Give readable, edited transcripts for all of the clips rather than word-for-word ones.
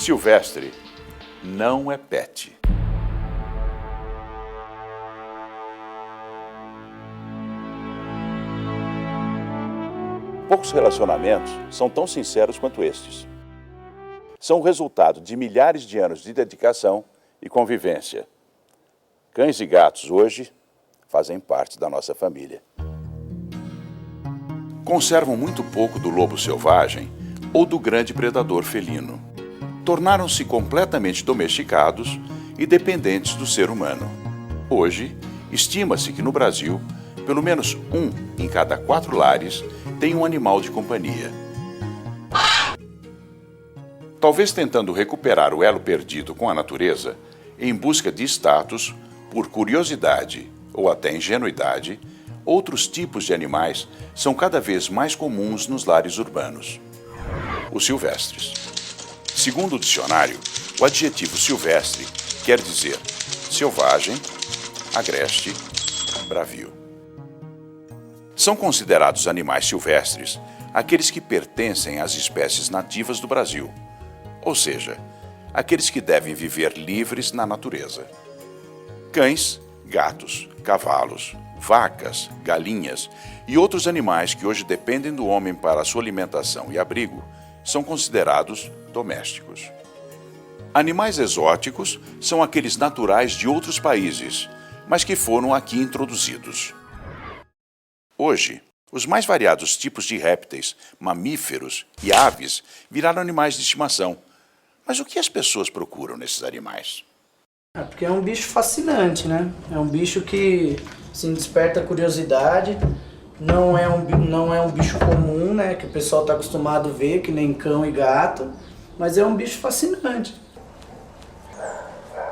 Silvestre não é pet. Poucos relacionamentos são tão sinceros quanto estes. São o resultado de milhares de anos de dedicação e convivência. Cães e gatos hoje fazem parte da nossa família. Conservam muito pouco do lobo selvagem ou do grande predador felino. Tornaram-se completamente domesticados e dependentes do ser humano. Hoje, estima-se que no Brasil, pelo menos 1 em cada 4 lares tem um animal de companhia. Talvez tentando recuperar o elo perdido com a natureza, em busca de status, por curiosidade ou até ingenuidade, outros tipos de animais são cada vez mais comuns nos lares urbanos. Os silvestres. Segundo o dicionário, o adjetivo silvestre quer dizer selvagem, agreste, bravio. São considerados animais silvestres aqueles que pertencem às espécies nativas do Brasil, ou seja, aqueles que devem viver livres na natureza. Cães, gatos, cavalos, vacas, galinhas e outros animais que hoje dependem do homem para sua alimentação e abrigo são considerados domésticos. Animais exóticos são aqueles naturais de outros países, mas que foram aqui introduzidos. Hoje, os mais variados tipos de répteis, mamíferos e aves viraram animais de estimação. Mas o que as pessoas procuram nesses animais? Porque é um bicho fascinante, né? É um bicho que assim, desperta curiosidade, não é um bicho comum, né? Que o pessoal está acostumado a ver, que nem cão e gato, mas é um bicho fascinante.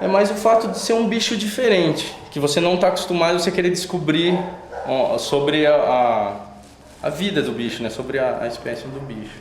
É mais o fato de ser um bicho diferente, que você não está acostumado a você querer descobrir sobre a vida do bicho, né? Sobre a espécie do bicho.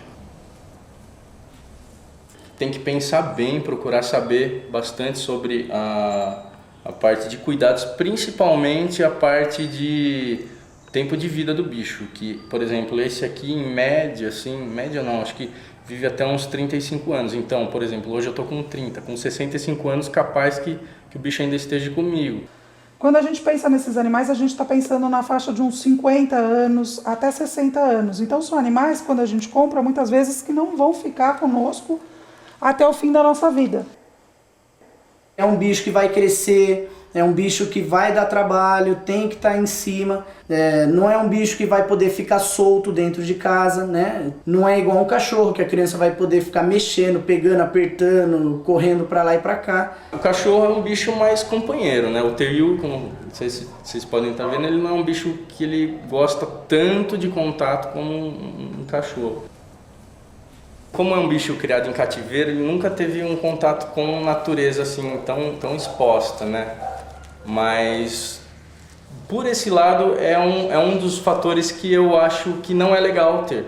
Tem que pensar bem, procurar saber bastante sobre a parte de cuidados, principalmente a parte de tempo de vida do bicho, que, por exemplo, esse aqui em média, assim, média não, acho que vive até uns 35 anos. Então, por exemplo, hoje eu tô com 30, com 65 anos, capaz que o bicho ainda esteja comigo. Quando a gente pensa nesses animais, a gente está pensando na faixa de uns 50 anos até 60 anos. Então, são animais, quando a gente compra, muitas vezes que não vão ficar conosco até o fim da nossa vida. É um bicho que vai crescer, é um bicho que vai dar trabalho, tem que estar em cima, não é um bicho que vai poder ficar solto dentro de casa, né? Não é igual um cachorro que a criança vai poder ficar mexendo, pegando, apertando, correndo para lá e para cá. O cachorro é um bicho mais companheiro, né? O terrier, como não sei se vocês podem estar vendo, ele não é um bicho que ele gosta tanto de contato como um cachorro. Como é um bicho criado em cativeiro, ele nunca teve um contato com a natureza assim tão exposta, né? Mas por esse lado é um dos fatores que eu acho que não é legal ter.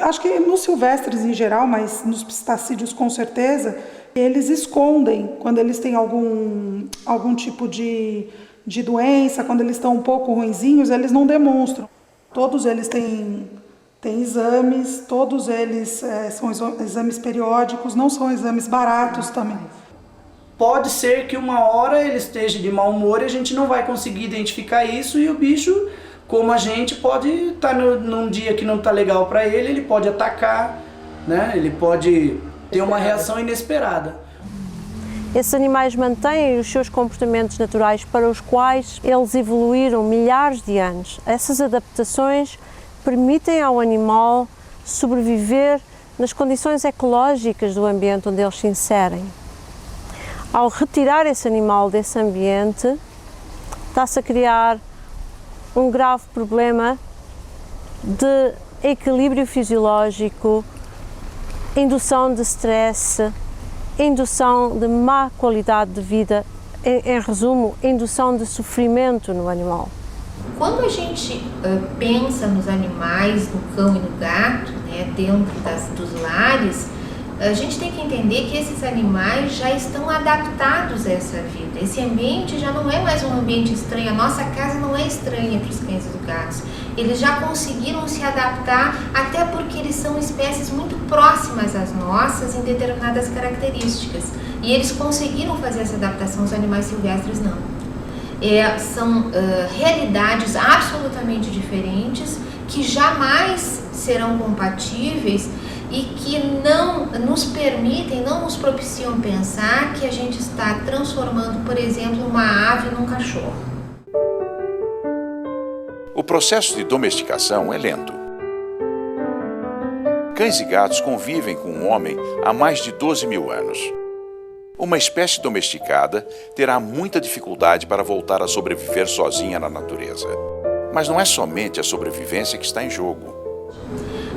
Acho que nos silvestres em geral, mas nos pistacídeos com certeza, eles escondem quando eles têm algum tipo de doença, quando eles estão um pouco ruinzinhos, eles não demonstram. Todos eles têm exames, todos eles são exames periódicos, não são exames baratos também. Pode ser que uma hora ele esteja de mau humor e a gente não vai conseguir identificar isso, e o bicho, como a gente, pode estar num dia que não está legal para ele pode atacar, né? Ele pode ter uma reação inesperada. Esses animais mantêm os seus comportamentos naturais para os quais eles evoluíram milhares de anos. Essas adaptações permitem ao animal sobreviver nas condições ecológicas do ambiente onde eles se inserem. Ao retirar esse animal desse ambiente, está-se a criar um grave problema de equilíbrio fisiológico, indução de stress, indução de má qualidade de vida, em resumo, indução de sofrimento no animal. Quando a gente pensa nos animais, no cão e no gato, né, dentro dos lares, a gente tem que entender que esses animais já estão adaptados a essa vida. Esse ambiente já não é mais um ambiente estranho, a nossa casa não é estranha para os cães e os gatos. eles já conseguiram se adaptar, até porque eles são espécies muito próximas às nossas em determinadas características. E eles conseguiram fazer essa adaptação, os animais silvestres não. São realidades absolutamente diferentes, que jamais serão compatíveis e que não nos permitem, não nos propiciam pensar que a gente está transformando, por exemplo, uma ave num cachorro. O processo de domesticação é lento. Cães e gatos convivem com o homem há mais de 12 mil anos. Uma espécie domesticada terá muita dificuldade para voltar a sobreviver sozinha na natureza. Mas não é somente a sobrevivência que está em jogo.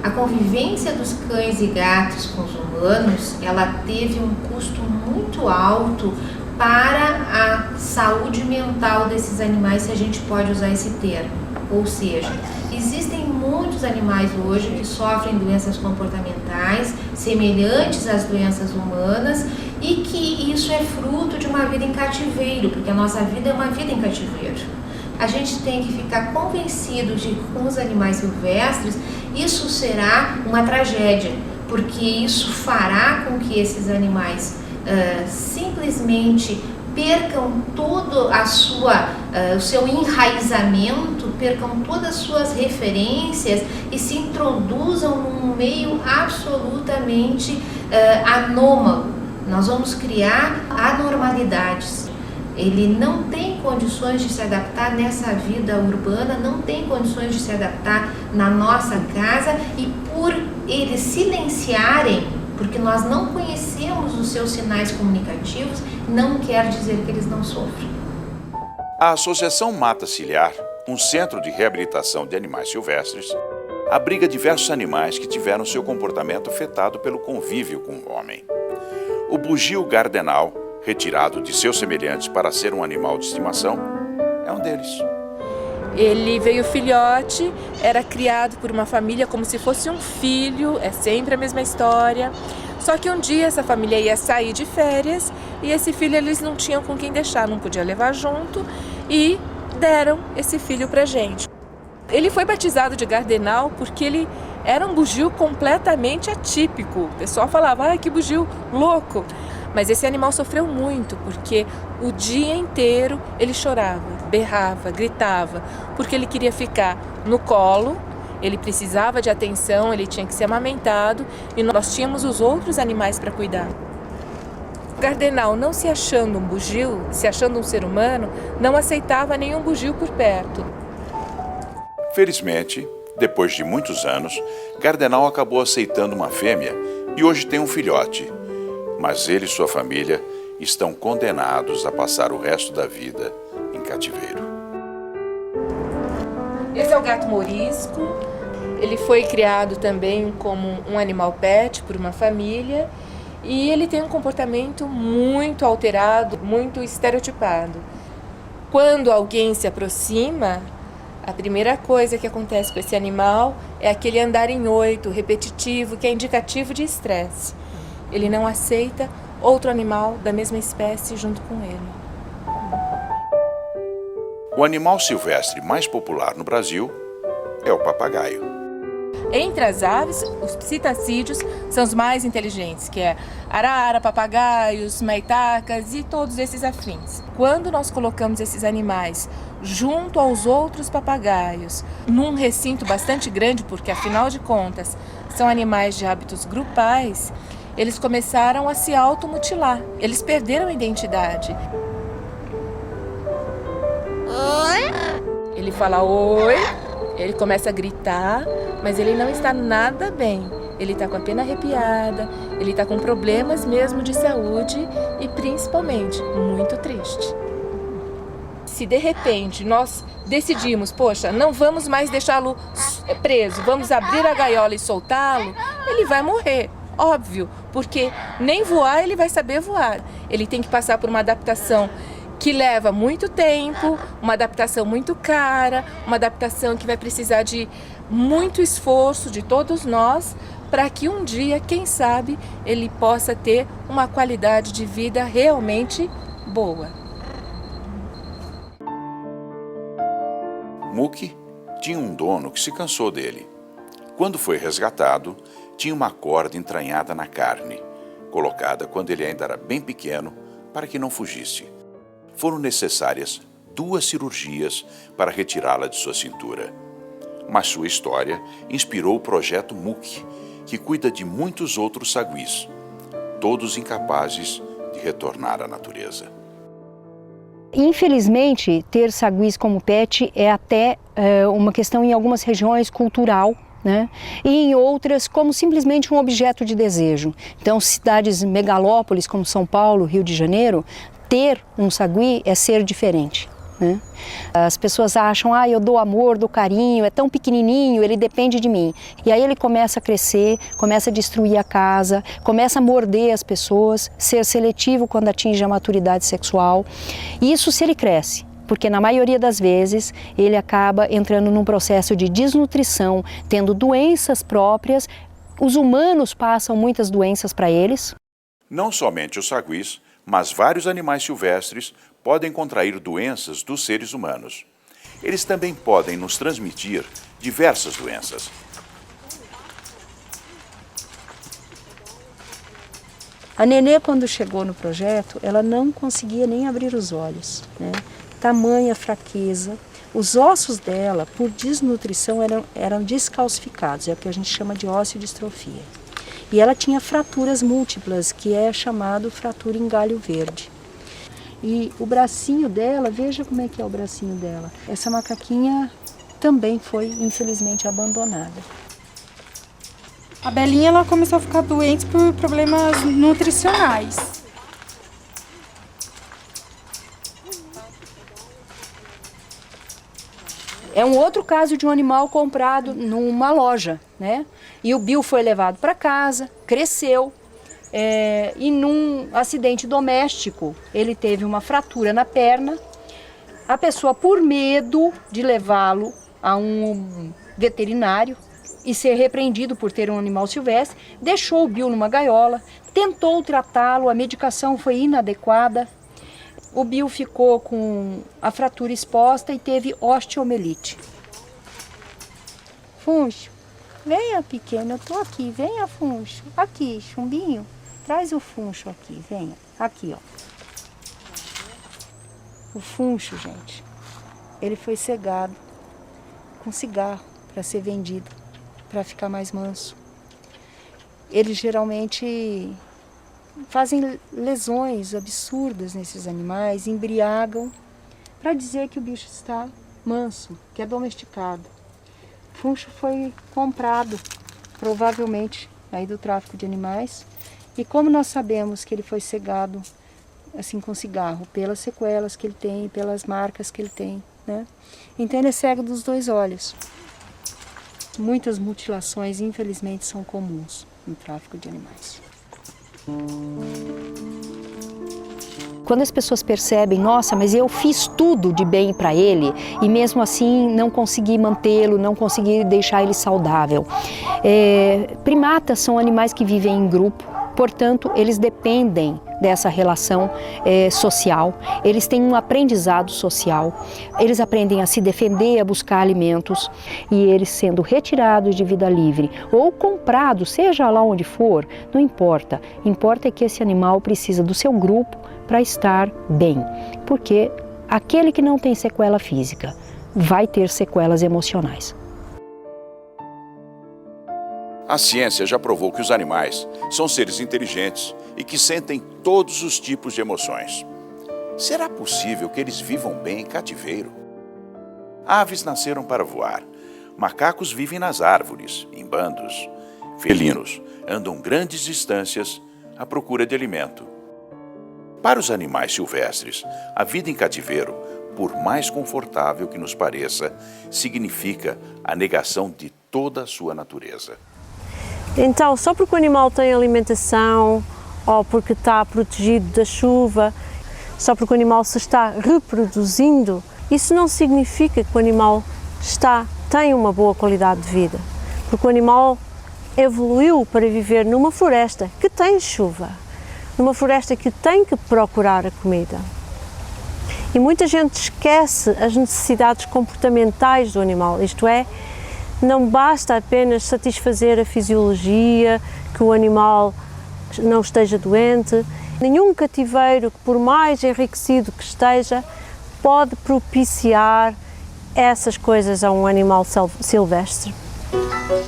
A convivência dos cães e gatos com os humanos, ela teve um custo muito alto para a saúde mental desses animais, se a gente pode usar esse termo. Ou seja, existem muitos animais hoje que sofrem doenças comportamentais semelhantes às doenças humanas e que isso é fruto de uma vida em cativeiro, porque a nossa vida é uma vida em cativeiro. A gente tem que ficar convencido de que com os animais silvestres isso será uma tragédia, porque isso fará com que esses animais simplesmente percam todo o seu enraizamento, percam todas as suas referências e se introduzam num meio absolutamente anômalo. Nós vamos criar anormalidades. Ele não tem condições de se adaptar nessa vida urbana, não tem condições de se adaptar na nossa casa, e por eles silenciarem, porque nós não conhecemos os seus sinais comunicativos, não quer dizer que eles não sofrem. A Associação Mata Ciliar, um centro de reabilitação de animais silvestres, abriga diversos animais que tiveram seu comportamento afetado pelo convívio com o homem. O bugio gardenal, retirado de seus semelhantes para ser um animal de estimação, é um deles. Ele veio filhote, era criado por uma família como se fosse um filho, é sempre a mesma história. Só que um dia essa família ia sair de férias e esse filho eles não tinham com quem deixar, não podia levar junto, e deram esse filho pra gente. Ele foi batizado de gardenal porque ele era um bugio completamente atípico. O pessoal falava, que bugio louco. Mas esse animal sofreu muito, porque o dia inteiro ele chorava, berrava, gritava, porque ele queria ficar no colo, ele precisava de atenção, ele tinha que ser amamentado e nós tínhamos os outros animais para cuidar. O gardenal, não se achando um bugio, se achando um ser humano, não aceitava nenhum bugio por perto. Felizmente, depois de muitos anos, Gardenal acabou aceitando uma fêmea e hoje tem um filhote. Mas ele e sua família estão condenados a passar o resto da vida em cativeiro. Esse é o gato morisco. Ele foi criado também como um animal pet por uma família e ele tem um comportamento muito alterado, muito estereotipado. Quando alguém se aproxima, a primeira coisa que acontece com esse animal é aquele andar em 8, repetitivo, que é indicativo de estresse. Ele não aceita outro animal da mesma espécie junto com ele. O animal silvestre mais popular no Brasil é o papagaio. Entre as aves, os psitacídeos são os mais inteligentes, que é arara, papagaios, maitacas e todos esses afins. Quando nós colocamos esses animais junto aos outros papagaios, num recinto bastante grande, porque afinal de contas são animais de hábitos grupais, eles começaram a se automutilar. Eles perderam a identidade. Ele fala oi, ele começa a gritar, mas ele não está nada bem. Ele está com a pena arrepiada, ele está com problemas mesmo de saúde e principalmente muito triste. Se de repente nós decidimos, poxa, não vamos mais deixá-lo preso, vamos abrir a gaiola e soltá-lo, ele vai morrer. Óbvio, porque nem voar ele vai saber voar. Ele tem que passar por uma adaptação que leva muito tempo, uma adaptação muito cara, uma adaptação que vai precisar de muito esforço de todos nós para que um dia, quem sabe, ele possa ter uma qualidade de vida realmente boa. Muki, tinha um dono que se cansou dele. Quando foi resgatado, tinha uma corda entranhada na carne, colocada quando ele ainda era bem pequeno, para que não fugisse. Foram necessárias 2 cirurgias para retirá-la de sua cintura. Mas sua história inspirou o projeto MUC, que cuida de muitos outros saguis, todos incapazes de retornar à natureza. Infelizmente, ter saguis como pet é até uma questão em algumas regiões cultural, né? E em outras como simplesmente um objeto de desejo. Então, cidades megalópolis como São Paulo, Rio de Janeiro, ter um sagui é ser diferente, né? As pessoas acham, eu dou amor, dou carinho, é tão pequenininho, ele depende de mim. E aí ele começa a crescer, começa a destruir a casa, começa a morder as pessoas, ser seletivo quando atinge a maturidade sexual. Isso se ele cresce, porque na maioria das vezes ele acaba entrando num processo de desnutrição, tendo doenças próprias. Os humanos passam muitas doenças para eles. Não somente os saguis, mas vários animais silvestres podem contrair doenças dos seres humanos. Eles também podem nos transmitir diversas doenças. A Nenê, quando chegou no projeto, ela não conseguia nem abrir os olhos, né? Tamanha fraqueza. Os ossos dela, por desnutrição, eram descalcificados, é o que a gente chama de osteodistrofia. E ela tinha fraturas múltiplas, que é chamado fratura em galho verde. E o bracinho dela, veja como é que é o bracinho dela. Essa macaquinha também foi, infelizmente, abandonada. A Belinha ela começou a ficar doente por problemas nutricionais. É um outro caso de um animal comprado numa loja, né? E o Bill foi levado para casa, cresceu. E num acidente doméstico, ele teve uma fratura na perna. A pessoa, por medo de levá-lo a um veterinário e ser repreendido por ter um animal silvestre, deixou o Bill numa gaiola, tentou tratá-lo, a medicação foi inadequada. O Bill ficou com a fratura exposta e teve osteomielite. Funcho, venha pequeno, eu tô aqui, venha Funcho. Aqui, chumbinho. Traz o funcho aqui, venha. Aqui, ó. O funcho, gente, ele foi cegado com cigarro para ser vendido, para ficar mais manso. Eles geralmente fazem lesões absurdas nesses animais, embriagam, para dizer que o bicho está manso, que é domesticado. O funcho foi comprado, provavelmente, aí do tráfico de animais. E como nós sabemos que ele foi cegado assim com cigarro, pelas sequelas que ele tem, pelas marcas que ele tem, né? Então ele é cego dos 2 olhos. Muitas mutilações, infelizmente, são comuns no tráfico de animais. Quando as pessoas percebem, nossa, mas eu fiz tudo de bem para ele e mesmo assim não consegui mantê-lo, não consegui deixar ele saudável. Primatas são animais que vivem em grupo, portanto, eles dependem dessa relação social, eles têm um aprendizado social, eles aprendem a se defender, a buscar alimentos e eles sendo retirados de vida livre ou comprados, seja lá onde for, não importa. Importa é que esse animal precisa do seu grupo para estar bem, porque aquele que não tem sequela física vai ter sequelas emocionais. A ciência já provou que os animais são seres inteligentes e que sentem todos os tipos de emoções. Será possível que eles vivam bem em cativeiro? Aves nasceram para voar, macacos vivem nas árvores, em bandos, felinos andam grandes distâncias à procura de alimento. Para os animais silvestres, a vida em cativeiro, por mais confortável que nos pareça, significa a negação de toda a sua natureza. Então, só porque o animal tem alimentação ou porque está protegido da chuva, só porque o animal se está reproduzindo, isso não significa que o animal tem uma boa qualidade de vida. Porque o animal evoluiu para viver numa floresta que tem chuva, numa floresta que tem que procurar a comida. E muita gente esquece as necessidades comportamentais do animal, isto é, não basta apenas satisfazer a fisiologia, que o animal não esteja doente. Nenhum cativeiro, por mais enriquecido que esteja, pode propiciar essas coisas a um animal silvestre.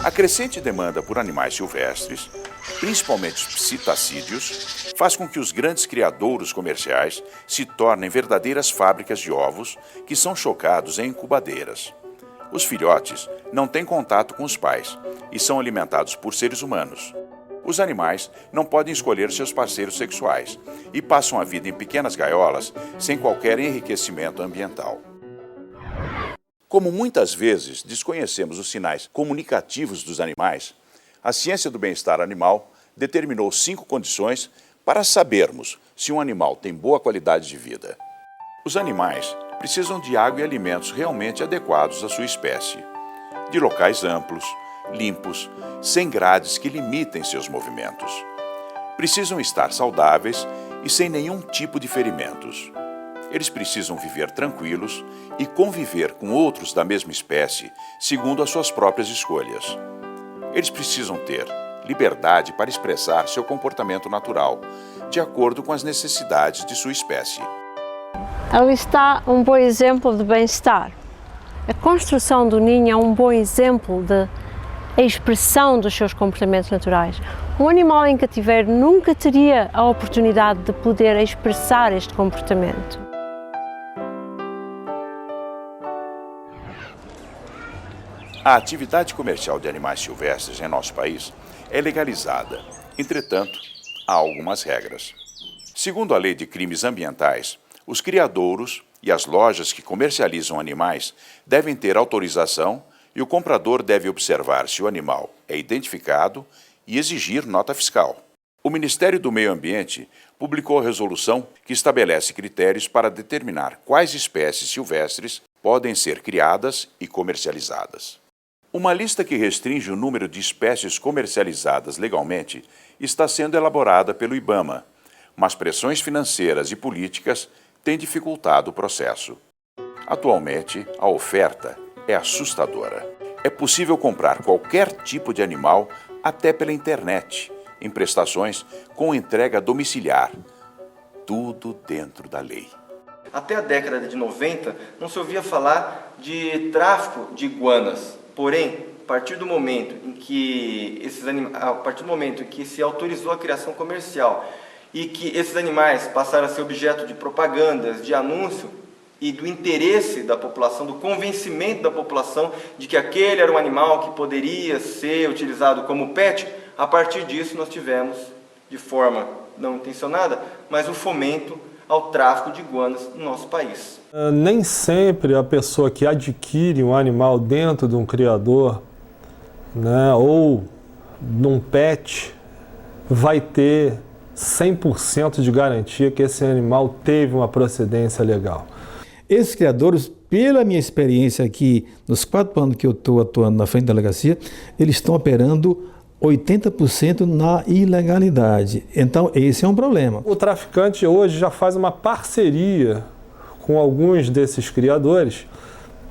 A crescente demanda por animais silvestres, principalmente os psitacídeos, faz com que os grandes criadouros comerciais se tornem verdadeiras fábricas de ovos que são chocados em incubadeiras. Os filhotes não têm contato com os pais e são alimentados por seres humanos. Os animais não podem escolher seus parceiros sexuais e passam a vida em pequenas gaiolas sem qualquer enriquecimento ambiental. Como muitas vezes desconhecemos os sinais comunicativos dos animais, a ciência do bem-estar animal determinou 5 condições para sabermos se um animal tem boa qualidade de vida. Os animais precisam de água e alimentos realmente adequados à sua espécie, de locais amplos, limpos, sem grades que limitem seus movimentos. Precisam estar saudáveis e sem nenhum tipo de ferimentos. Eles precisam viver tranquilos e conviver com outros da mesma espécie, segundo as suas próprias escolhas. Eles precisam ter liberdade para expressar seu comportamento natural, de acordo com as necessidades de sua espécie. Ali está um bom exemplo de bem-estar. A construção do ninho é um bom exemplo de expressão dos seus comportamentos naturais. Um animal em cativeiro nunca teria a oportunidade de poder expressar este comportamento. A atividade comercial de animais silvestres em nosso país é legalizada. Entretanto, há algumas regras. Segundo a Lei de Crimes Ambientais, os criadouros e as lojas que comercializam animais devem ter autorização e o comprador deve observar se o animal é identificado e exigir nota fiscal. O Ministério do Meio Ambiente publicou a resolução que estabelece critérios para determinar quais espécies silvestres podem ser criadas e comercializadas. Uma lista que restringe o número de espécies comercializadas legalmente está sendo elaborada pelo IBAMA, mas pressões financeiras e políticas têm dificultado o processo. Atualmente, a oferta é assustadora. É possível comprar qualquer tipo de animal até pela internet, em prestações com entrega domiciliar. Tudo dentro da lei. Até a década de 90, não se ouvia falar de tráfico de iguanas. Porém, a partir do momento em que se autorizou a criação comercial e que esses animais passaram a ser objeto de propagandas, de anúncio e do interesse da população, do convencimento da população de que aquele era um animal que poderia ser utilizado como pet, a partir disso nós tivemos, de forma não intencionada, mas o fomento ao tráfico de iguanas no nosso país. Nem sempre a pessoa que adquire um animal dentro de um criador, né, ou num pet, vai ter 100% de garantia que esse animal teve uma procedência legal. Esses criadores, pela minha experiência aqui, nos 4 anos que eu estou atuando na frente da delegacia, eles estão operando 80% na ilegalidade. Então, esse é um problema. O traficante hoje já faz uma parceria com alguns desses criadores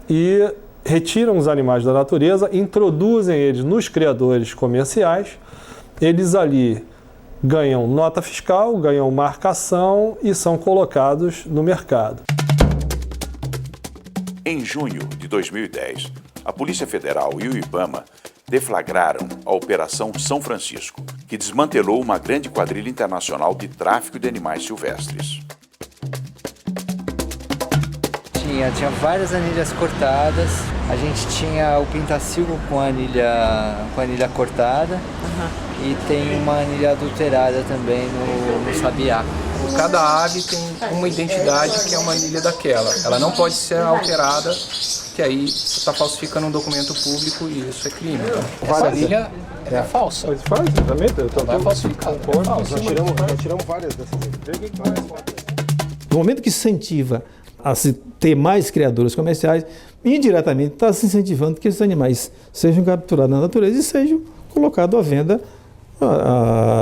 e retiram os animais da natureza, introduzem eles nos criadores comerciais, eles ali ganham nota fiscal, ganham marcação e são colocados no mercado. Em junho de 2010, a Polícia Federal e o IBAMA deflagraram a Operação São Francisco, que desmantelou uma grande quadrilha internacional de tráfico de animais silvestres. Tinha várias anilhas cortadas, a gente tinha o pintacilgo com a anilha cortada e tem uma anilha adulterada também no sabiá. Cada ave tem uma identidade que é uma anilha daquela, ela não pode ser alterada, que aí você está falsificando um documento público e isso é crime. Essa anilha é falsa. Mas faz, exatamente. Não é falsificada. Nós tiramos várias dessas aí. No momento que se incentiva a se ter mais criadores comerciais, indiretamente está se incentivando que esses animais sejam capturados na natureza e sejam colocados à venda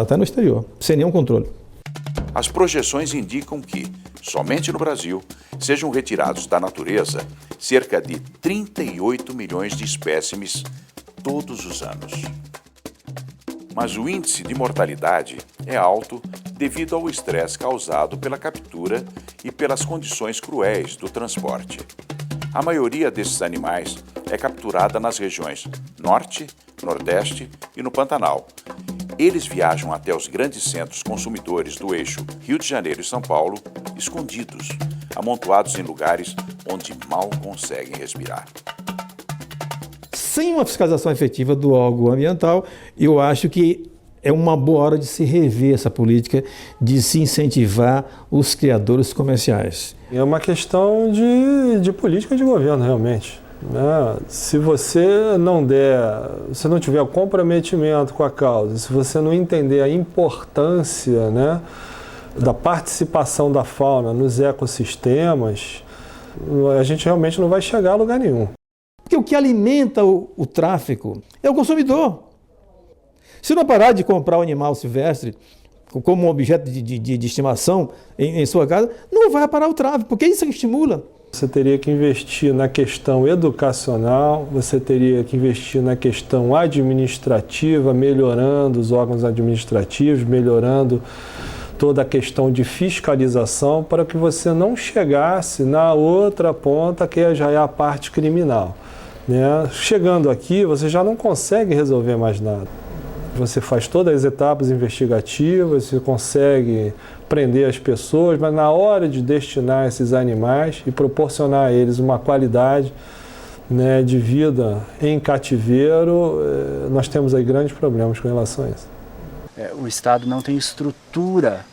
até no exterior, sem nenhum controle. As projeções indicam que, somente no Brasil, sejam retirados da natureza cerca de 38 milhões de espécimes todos os anos. Mas o índice de mortalidade é alto devido ao estresse causado pela captura e pelas condições cruéis do transporte. A maioria desses animais é capturada nas regiões Norte, Nordeste e no Pantanal. Eles viajam até os grandes centros consumidores do eixo Rio de Janeiro e São Paulo, escondidos, amontoados em lugares onde mal conseguem respirar. Sem uma fiscalização efetiva do órgão ambiental, eu acho que é uma boa hora de se rever essa política, de se incentivar os criadores comerciais. É uma questão de política de governo, realmente. Se você não tiver comprometimento com a causa, se você não entender a importância, da participação da fauna nos ecossistemas, a gente realmente não vai chegar a lugar nenhum. Porque o que alimenta o tráfico é o consumidor. Se não parar de comprar um animal silvestre como um objeto de estimação em sua casa, não vai parar o tráfico, porque isso estimula. Você teria que investir na questão educacional, você teria que investir na questão administrativa, melhorando os órgãos administrativos, melhorando toda a questão de fiscalização, para que você não chegasse na outra ponta, que já é a parte criminal. Chegando aqui, você já não consegue resolver mais nada. Você faz todas as etapas investigativas, você consegue prender as pessoas, mas na hora de destinar esses animais e proporcionar a eles uma qualidade de vida em cativeiro, nós temos aí grandes problemas com relação a isso. O Estado não tem estrutura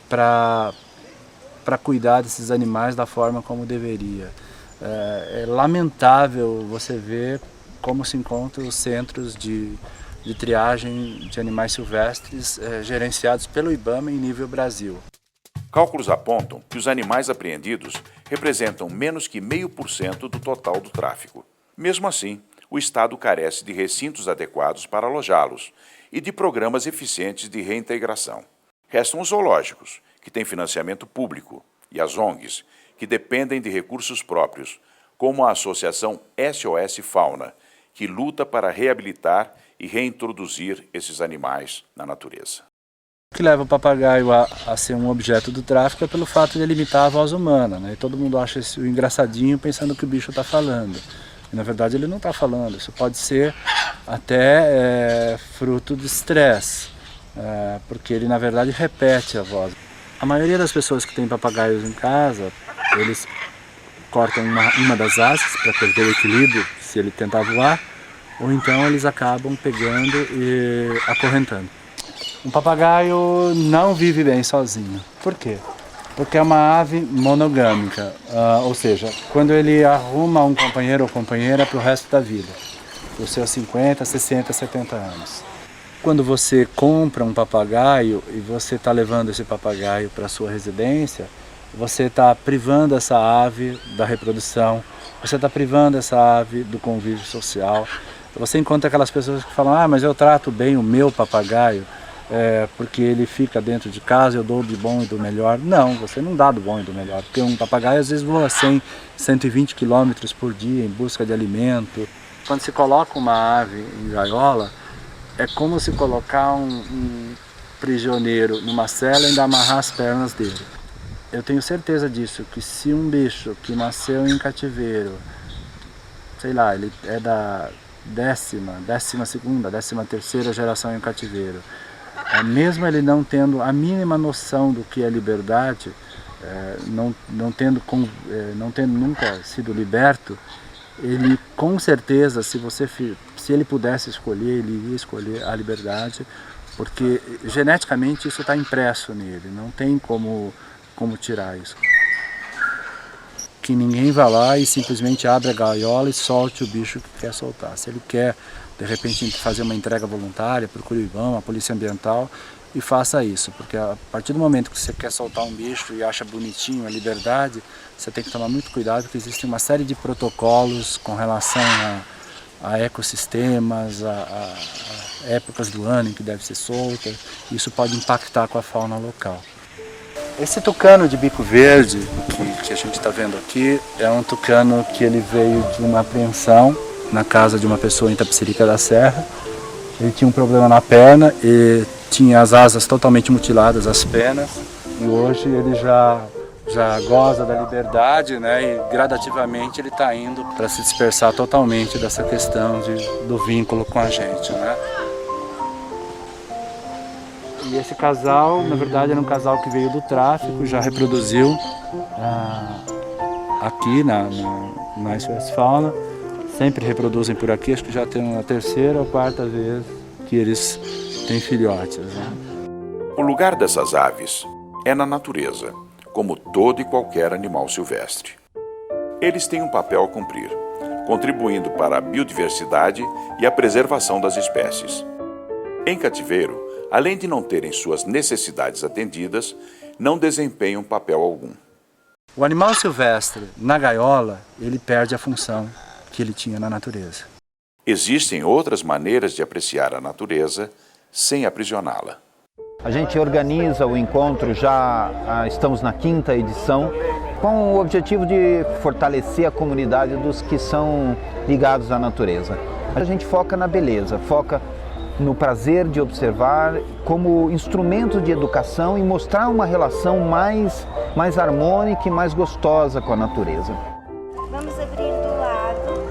para cuidar desses animais da forma como deveria. É lamentável você ver como se encontram os centros de triagem de animais silvestres gerenciados pelo IBAMA em nível Brasil. Cálculos apontam que os animais apreendidos representam menos que 0,5% do total do tráfico. Mesmo assim, o Estado carece de recintos adequados para alojá-los e de programas eficientes de reintegração. Restam os zoológicos, que têm financiamento público, e as ONGs, que dependem de recursos próprios, como a Associação SOS Fauna, que luta para reabilitar e reintroduzir esses animais na natureza. O que leva o papagaio a ser um objeto do tráfico é pelo fato de ele imitar a voz humana, E todo mundo acha isso engraçadinho pensando que o bicho está falando. E, na verdade ele não está falando, isso pode ser até fruto de estresse, porque ele na verdade repete a voz. A maioria das pessoas que tem papagaios em casa, eles cortam uma das asas para perder o equilíbrio se ele tentar voar, ou então eles acabam pegando e acorrentando. Um papagaio não vive bem sozinho. Por quê? Porque é uma ave monogâmica, ou seja, quando ele arruma um companheiro ou companheira para o resto da vida, para os seus 50, 60, 70 anos. Quando você compra um papagaio e você está levando esse papagaio para a sua residência, você está privando essa ave da reprodução, você está privando essa ave do convívio social. Você encontra aquelas pessoas que falam, mas eu trato bem o meu papagaio porque ele fica dentro de casa, eu dou do bom e do melhor. Não, você não dá do bom e do melhor, porque um papagaio às vezes voa 100, 120 km por dia em busca de alimento. Quando se coloca uma ave em gaiola, é como se colocar um prisioneiro numa cela e ainda amarrar as pernas dele. Eu tenho certeza disso, que se um bicho que nasceu em cativeiro, sei lá, ele é da 12ª, 13ª geração em cativeiro, mesmo ele não tendo a mínima noção do que é liberdade, não tendo nunca sido liberto, ele com certeza, se ele pudesse escolher, ele iria escolher a liberdade, porque geneticamente isso está impresso nele, não tem como tirar isso. Que ninguém vá lá e simplesmente abra a gaiola e solte o bicho que quer soltar. Se ele quer, de repente, fazer uma entrega voluntária, procure o IBAMA, a Polícia Ambiental e faça isso. Porque a partir do momento que você quer soltar um bicho e acha bonitinho a liberdade, você tem que tomar muito cuidado, porque existe uma série de protocolos com relação a ecossistemas, a épocas do ano em que deve ser solta. Isso pode impactar com a fauna local. Esse tucano de bico verde que a gente está vendo aqui é um tucano que ele veio de uma apreensão na casa de uma pessoa em Itapecerica da Serra. Ele tinha um problema na perna e tinha as asas totalmente mutiladas, as penas, e hoje ele já goza da liberdade, né? E gradativamente ele está indo para se dispersar totalmente dessa questão do vínculo com a gente, né? E esse casal, na verdade, era um casal que veio do tráfico, já reproduziu aqui na Westfalen. Sempre reproduzem por aqui, acho que já tem a terceira ou quarta vez que eles têm filhotes, né? O lugar dessas aves é na natureza, como todo e qualquer animal silvestre. Eles têm um papel a cumprir, contribuindo para a biodiversidade e a preservação das espécies. Em cativeiro, além de não terem suas necessidades atendidas, não desempenham papel algum. O animal silvestre, na gaiola, ele perde a função que ele tinha na natureza. Existem outras maneiras de apreciar a natureza sem aprisioná-la. A gente organiza o encontro, estamos na 5ª edição, com o objetivo de fortalecer a comunidade dos que são ligados à natureza. A gente foca na beleza, foca no prazer de observar como instrumento de educação e mostrar uma relação mais harmônica e mais gostosa com a natureza. Vamos abrir do lado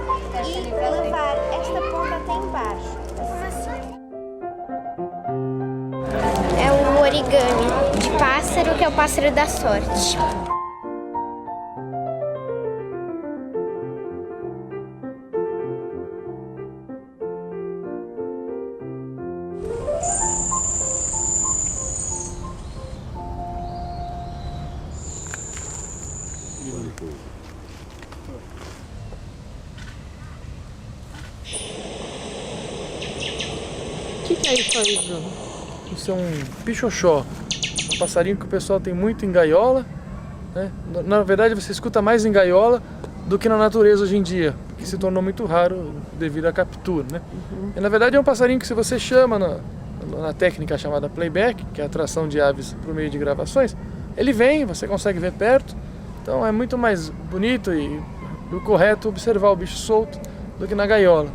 e levar esta ponta até embaixo. É um origami de pássaro, que é o pássaro da sorte. O que é isso aí, Bruno? Isso é um pichoxó, um passarinho que o pessoal tem muito em gaiola, né? Na verdade, você escuta mais em gaiola do que na natureza hoje em dia, que se tornou muito raro devido à captura, né? E, na verdade, é um passarinho que, se você chama na técnica chamada playback, que é a atração de aves por meio de gravações, ele vem, você consegue ver perto, então é muito mais bonito e o correto observar o bicho solto do que na gaiola.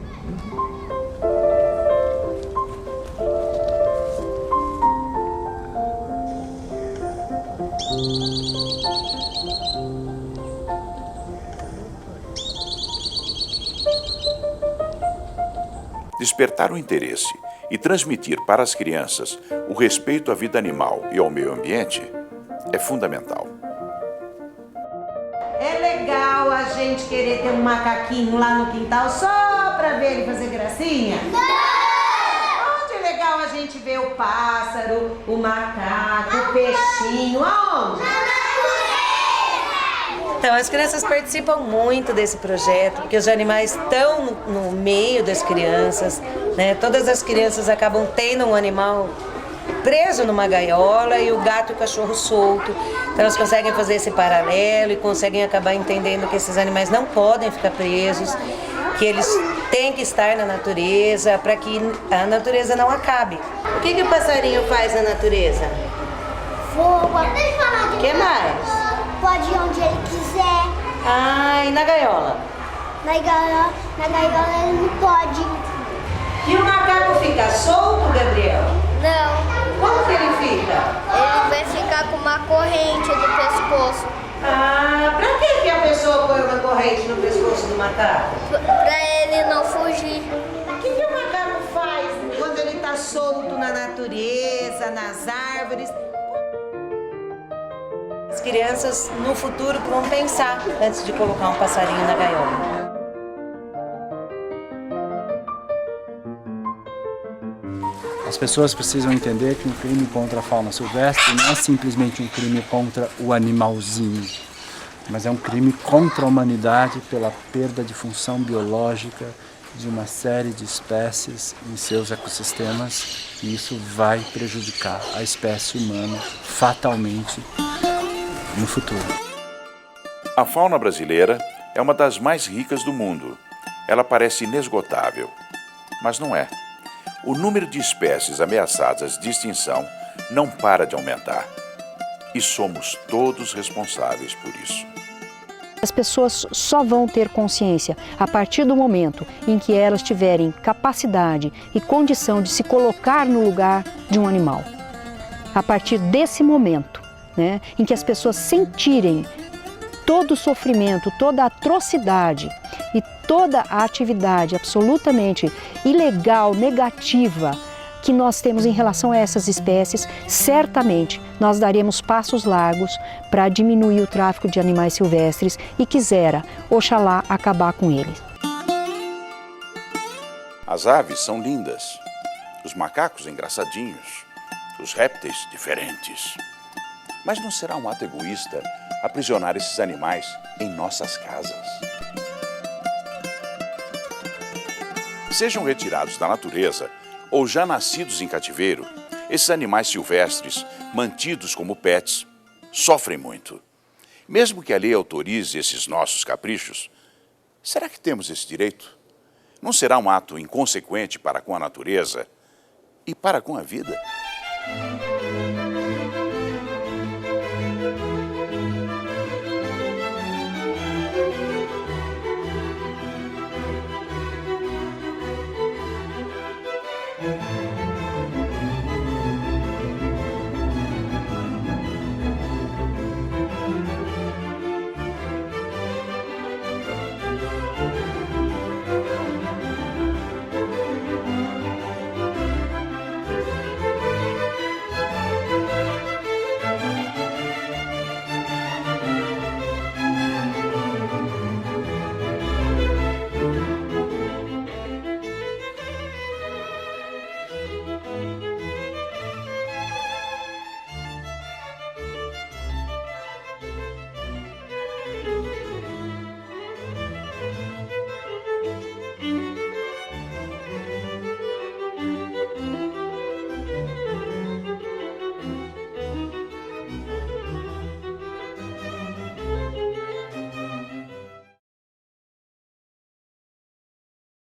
Despertar o interesse e transmitir para as crianças o respeito à vida animal e ao meio ambiente é fundamental. É legal a gente querer ter um macaquinho lá no quintal só para ver ele fazer gracinha? Não! Onde é legal a gente ver o pássaro, o macaco, o peixinho? Aonde? Então, as crianças participam muito desse projeto, porque os animais estão no meio das crianças, né? Todas as crianças acabam tendo um animal preso numa gaiola e o gato e o cachorro solto. Então, elas conseguem fazer esse paralelo e conseguem acabar entendendo que esses animais não podem ficar presos, que eles têm que estar na natureza para que a natureza não acabe. O que o passarinho faz na natureza? Voa. O que mais? Pode ir onde ele quiser. Ah, e na gaiola? Na gaiola ele não pode. E o macaco fica solto, Gabriel? Não. Como que ele fica? Ele vai ficar com uma corrente no pescoço. Ah, pra que a pessoa põe uma corrente no pescoço do macaco? Pra ele não fugir. O que o macaco faz quando ele tá solto na natureza, nas árvores? As crianças no futuro vão pensar antes de colocar um passarinho na gaiola. As pessoas precisam entender que um crime contra a fauna silvestre não é simplesmente um crime contra o animalzinho, mas é um crime contra a humanidade pela perda de função biológica de uma série de espécies em seus ecossistemas, e isso vai prejudicar a espécie humana fatalmente no futuro. A fauna brasileira é uma das mais ricas do mundo. Ela parece inesgotável, mas não é. O número de espécies ameaçadas de extinção não para de aumentar. E somos todos responsáveis por isso. As pessoas só vão ter consciência a partir do momento em que elas tiverem capacidade e condição de se colocar no lugar de um animal. A partir desse momento, né, em que as pessoas sentirem todo o sofrimento, toda a atrocidade e toda a atividade absolutamente ilegal, negativa, que nós temos em relação a essas espécies, certamente nós daremos passos largos para diminuir o tráfico de animais silvestres e quisera, oxalá, acabar com eles. As aves são lindas, os macacos engraçadinhos, os répteis diferentes. Mas não será um ato egoísta aprisionar esses animais em nossas casas? Sejam retirados da natureza ou já nascidos em cativeiro, esses animais silvestres, mantidos como pets, sofrem muito. Mesmo que a lei autorize esses nossos caprichos, será que temos esse direito? Não será um ato inconsequente para com a natureza e para com a vida? Música